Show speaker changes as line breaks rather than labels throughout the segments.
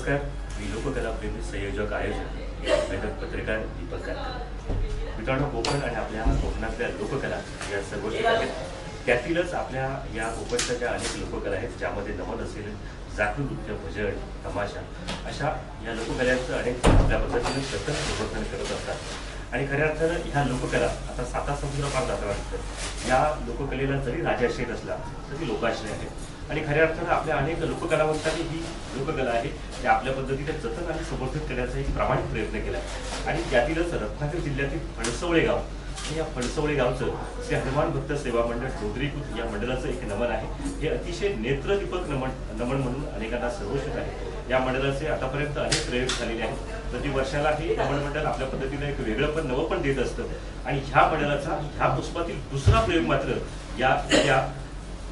नमस्कार, मी लोककलाप्रेमी संयोजक आयोजक आणि पत्रकार दीपक कातकर. मित्रांनो, कोकण आणि आपल्या कोकणातल्या लोककला या सर्वोच्च आहेत. त्यातीलच आपल्या या कोकणच्या ज्या अनेक लोककला आहेत, ज्यामध्ये नमन असेल, जागृत नृत्य, भजन, तमाशा अशा या लोककलांचं अनेक आपल्या पद्धतीने सतत संवर्धन करत असतात. आणि खऱ्या अर्थानं ह्या लोककला आता साता समुद्र पार जाताना दिसतात. या लोककलेला जरी राजाश्रय नसला तरी लोकाश्रय आहे. आणि खऱ्या अर्थानं आपल्या अनेक लोककलावंतांनी ही लोककला आहे ते आपल्या पद्धतीने जतन आणि संवर्धित करण्याचा एक प्रामाणिक प्रयत्न केला. आणि त्यातीलच रत्नागिरी जिल्ह्यातील फणसवळे गाव आणि या फणसवळे गावचं श्री हनुमान भक्त सेवा मंडळ डोंगरीकृत या मंडळाचं एक नमन आहे. हे अतिशय नेत्रदीपक नमन म्हणून अनेकांना सर्वश्रुत आहे. या मंडळाचे आतापर्यंत अनेक प्रयोग झालेले आहेत. प्रतिवर्षाला हे नमन मंडळ आपल्या पद्धतीने एक वेगळं पण नवं पण देत असतं. आणि ह्या मंडळाचा ह्या पुष्पातील दुसरा प्रयोग मात्र या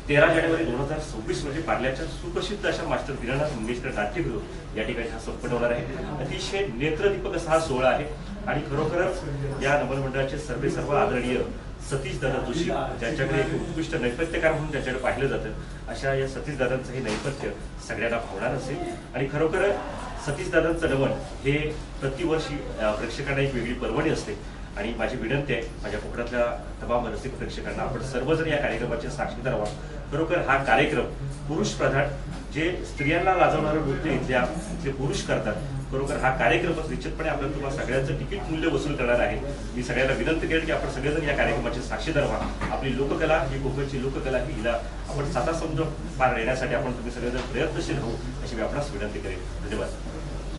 13 जानेवारी 2026 रोजी पार्ल्याच्या सुप्रसिद्ध अशा मास्टर दीनानाथ मंगेशकर नाट्यगृह या ठिकाणी हा संपन्न होणार आहे. अतिशय नेत्रदीपक असा हा सोहळा आहे. आणि खरोखरच या नमन मंडळाचे सर्व आदरणीय सतीश दादा जोशी, ज्यांच्याकडे एक उत्कृष्ट नैपथ्यकार म्हणून ज्यांच्याकडे पाहिलं जातं, अशा या सतीश दादांचं हे नैपथ्य सगळ्यांना भावणार असेल. आणि खरोखर सतीश दादांचं नमन हे प्रतिवर्षी प्रेक्षकांना एक वेगळी पर्वणी असते. आणि माझी विनंती आहे माझ्या कोकणातल्या तमाम रसिक प्रेक्षकांना, आपण सर्वजण या कार्यक्रमाचे साक्षीदार व्हा. खरोखर हा कार्यक्रम पुरुष प्रधान, जे स्त्रियांना लाजवणारं नृत्य इथल्या जे पुरुष करतात, खरोखर हा कार्यक्रमच निश्चितपणे आपल्याला तुम्हाला सगळ्यांचं तिकीट मूल्य वसूल करणार आहे. मी सगळ्यांना विनंती करेन की आपण सगळेजण या कार्यक्रमाचे साक्षीदार व्हा. आपली लोककला ही कोकणची लोककला ही हिला आपण साता समुद्र पार येण्यासाठी आपण तुम्ही सगळेजण प्रयत्नशील राहू अशी मी आपणास विनंती करेन. धन्यवाद.